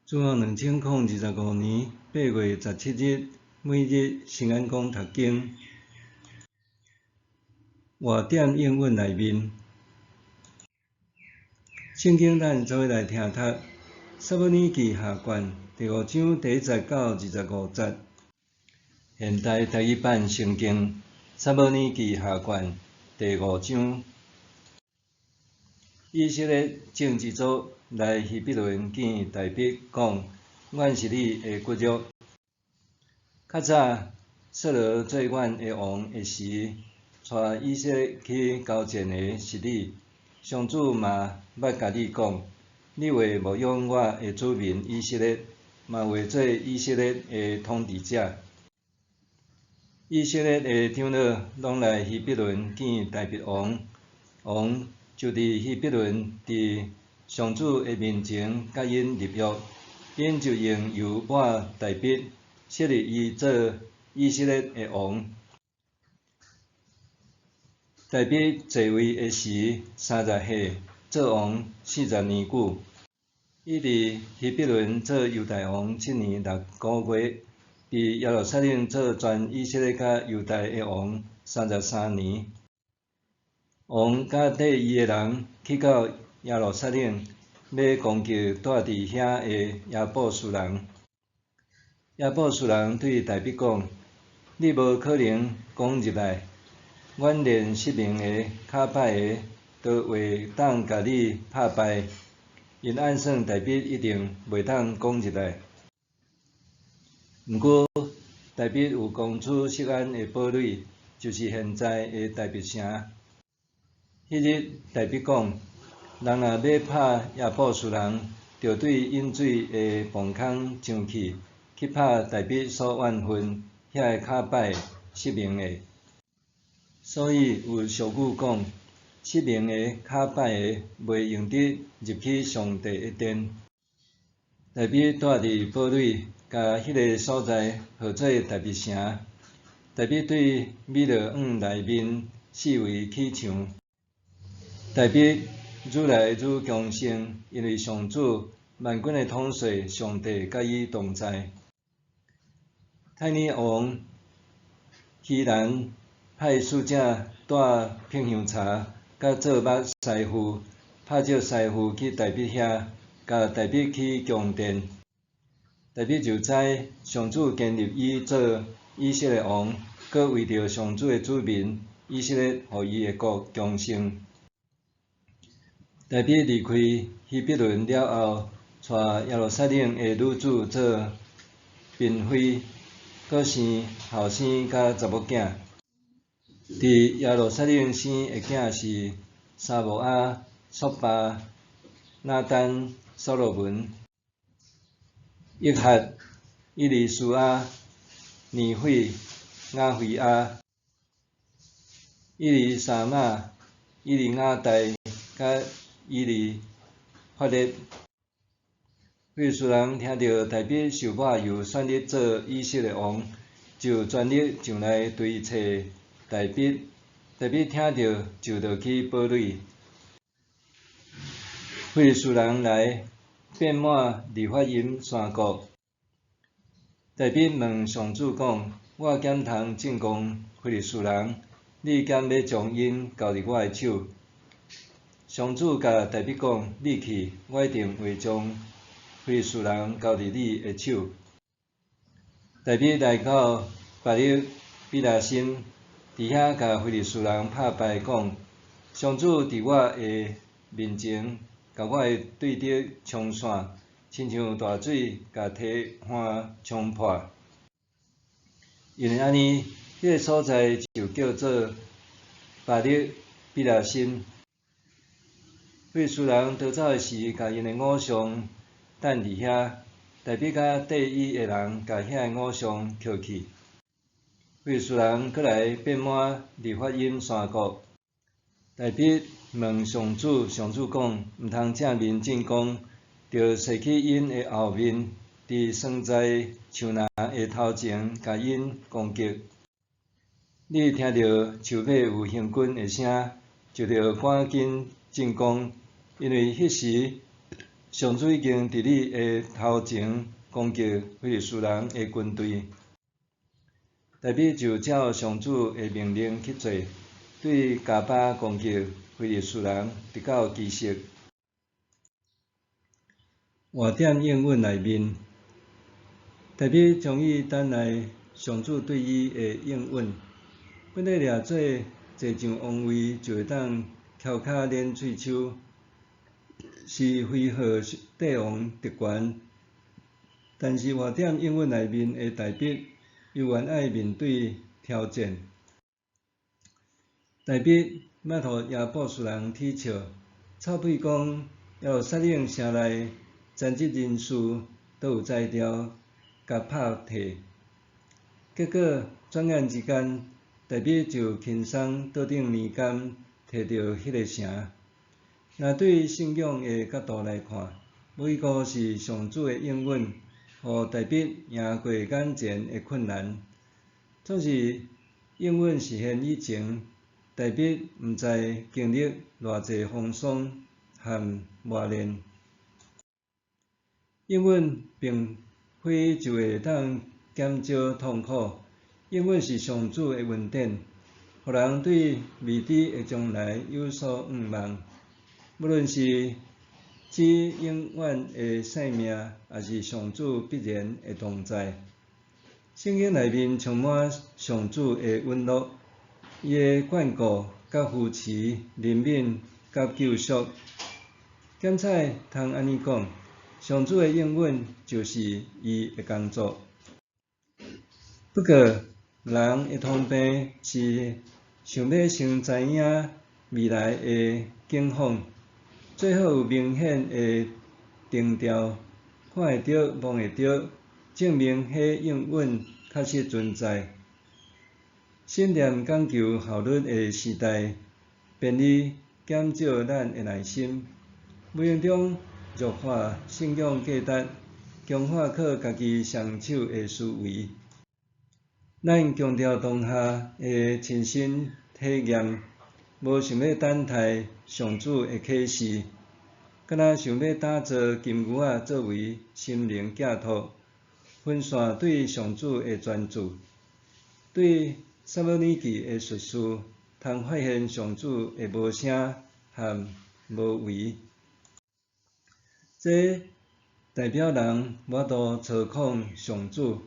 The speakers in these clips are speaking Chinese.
自从2025年8月17日，每日圣安宫读经，活点英文内面，圣经咱做伙来听读。撒母耳记下卷第5章第1节到25节。现代第一版圣经撒母耳记下卷第5章。以色列政治组来希伯伦见大卫，讲：阮是你的骨肉。较早，扫罗做阮的王的时，带以色列去交战的是你。上主嘛捌甲你讲：你会牧养我的子民以色列，嘛会做以色列的统治者。以色列的长老拢来希伯伦见大卫王，王就伫希伯伦伫上主的面前甲因立约，因就用油抹大卫，设立伊做以色列的王。大卫继位的时30岁，做王40年久。伊伫希伯伦做犹大王7年6个月，伫耶路撒冷做全以色列甲犹大的王33年。王甲缀伊的人去到耶路撒冷，要攻击住伫遐的亚布斯人。亚布斯人对大卫讲：你无可能攻入来，阮连10名的较歹的都会当甲你拍败。因按算大卫一定袂当攻入来。毋过，大卫有公主錫安的堡垒，就是现在的大卫城。迄日，大卫讲：人若要拍亚布斯人，就对引水的磅空上去，去拍大卫所怨恨遐个较歹10名的。所以有俗语讲：10名的较歹的袂用得入去上帝的殿。大卫住伫堡垒，甲迄个所在号做大卫城。大卫对米罗院内面四围起墙。大卫愈来愈强盛，因为上主万军的统帅上帝甲伊同在。太尼王希兰派使者带品香茶甲做目师傅，拍借师傅去大卫遐，甲大卫去宫殿。大卫就知上主建立伊做以色列王，搁为着上主的子民以色列，互伊的国强盛。大卫离开希伯伦了后，带耶路撒冷的女子做嫔妃，搁生后生甲查某囝。伫耶路撒冷生的囝是沙摩亚、索巴、拿单、所罗门、约翰、伊利苏亚、尼斐、雅菲亚、伊利沙玛、伊利亚代甲伊利法列。非利士人听到大卫受抹油选立做以色列王，就全力上来追找大卫。大卫听到就落去堡垒。非利士人来遍满利法因山谷。大卫问上主讲：我敢通进攻非利士人？你敢要将因交入我的手？上主甲大卫讲：你去，我一定会将非利士人交入你的手。大卫来到巴力比拉辛，伫遐甲非利士人拍败，讲：上主伫我的面前，甲我的对敌冲散，亲像大水甲堤岸冲破。因为安尼，迄个所在就叫做巴力比拉辛。非利士人逃走的时，甲因的偶像等伫遐。大卫甲缀伊的人，甲遐个偶像捡去。非利士人搁来遍满利法因山谷。大卫问上主，上主讲：毋通正面进攻，着踅去因的后面，伫酸在树林的头前，甲因攻击。你听到树尾有行军的声，就着赶紧进攻，因为迄时上主已经伫你的头前攻击非利士人的军队，大卫就照上主的命令去做，对加巴攻击非利士人，直到基色。换点应允内面，大卫将伊等来上主对伊的应允，本来掠做坐上王位就会当翘脚捻喙手，是恢复帝王特权。但是换点应允内面的大卫，又愿爱面对挑战。大卫捌互亚布斯人踢笑，臭屁讲要率领城内残疾人士都有才调，甲拍退。结果转眼之间，大卫就轻松倒顶年间摕到迄个城。若对信仰的角度来看，无一个是上主的应允，互大卫赢过眼前的困难。总是应允实现以前，大卫毋知经历偌济风霜和磨练。应允并非就会当减少痛苦，应允是上主的恩典，互人对未知的将来有所盼望。无论是指永远的性命，还是上主必然的同在。圣经内面充满上主的允诺，伊的眷顾、甲扶持、怜悯、甲救赎。检采通安尼讲，上主的应允就是伊的工作。不过，人的通病是想要先知影未来的景况，最好有明显的定调，看会到、摸会到，证明迄应允确实存在。信念讲求效率的时代，便利减少咱的耐心，无形中弱化信仰价值，强化靠家己双手的思维。咱强调当下的亲身体验，无想要等待上主的启示，敢若想要打造金牛仔作为心灵寄托，分散对上主的专注。对撒母耳记的叙事，通发现上主的无声和无为。这代表人无法度操控上主，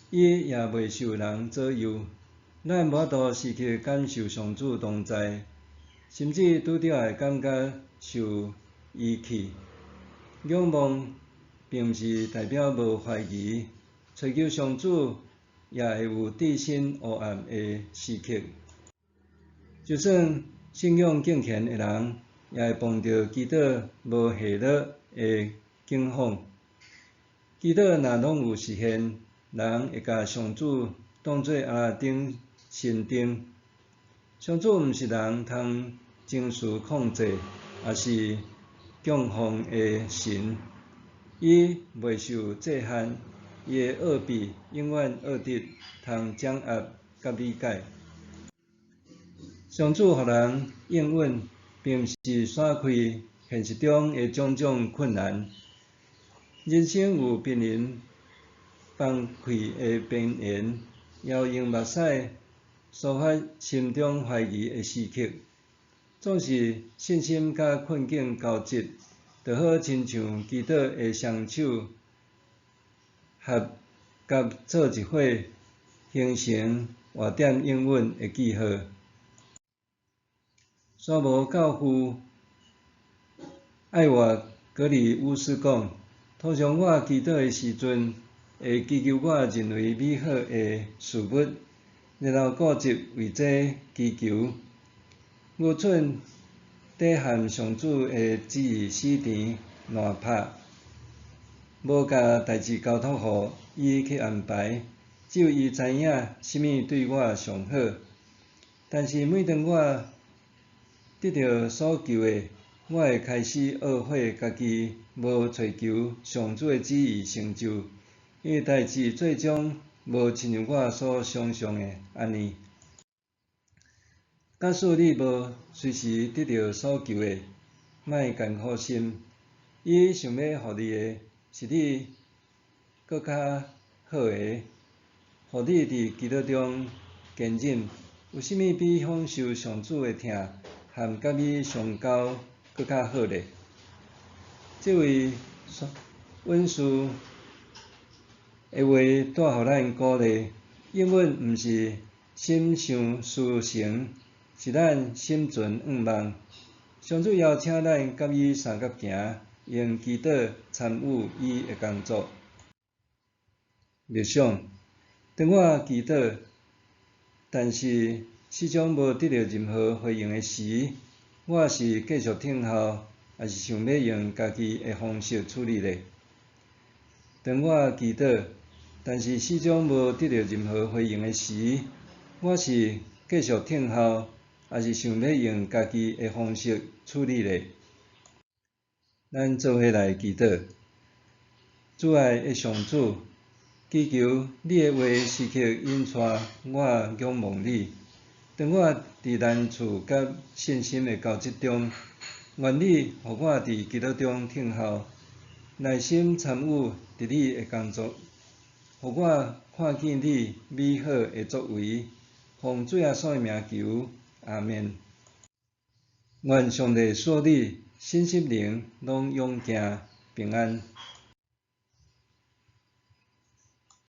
伊也袂受人左右。咱无法度失去感受上主同在，甚至拄着会感觉受遗弃。仰望并毋是代表无怀疑，追求上主也会有置身黑暗的时刻。就算信仰敬虔的人，也会碰到祈祷无下落的境况。祈祷若拢有实现，人会甲上主当作阿拉丁神灯。上主毋是人通情绪控制，也是供奉的神。伊袂受制限，伊的奥秘永远奥直，通掌握甲理解。上主互人应允，并毋是闪开现实中的种种困难。人生有濒临崩溃的边缘，也有用目屎抒发心中怀疑的时刻。总是信心甲困境交织，就好亲像祈祷的双手合甲做一伙，形成换点应允的记号。沙摩教父艾瓦格里乌斯讲，通常我祈祷的时阵，会祈求我认为美好的事物，然后固执为这祈求，愚蠢地和上主的旨意死缠烂拍，无甲代志交托互伊去安排，只有伊知影什么对我上好。但是每当我得到所求的，我会开始懊悔家己无追求上主的旨意成就，因为代志最终无亲像我所想象的安尼。假使你无随时得到所求的，莫艰苦心，伊想要互你的是你搁较好个，互你伫基督中坚忍。有啥物比享受上主的疼和甲你相交搁较好咧？这位温书的话带互咱鼓励，永远毋是心想事成，是咱心存愿望。上主邀请咱甲伊相合行，用祈祷参与伊的工作。默想，当我祈祷，但是始终无得到任何回应的时，我是继续听候，还是想要用家己的方式处理咧？当我祈祷，但是始终无得到任何回应的时，我是继续听候，还是想要用家己的方式处理咧？咱做伙来祈祷，主爱的上主，祈求你的话时刻引带我仰望你。当我伫难处甲信心的交集中，愿你互我伫基督中听候，耐心参与伫你的工作，互我看见你美好的作为。奉主耶稣的名求，阿们。愿上帝赐你身心灵拢勇健平安。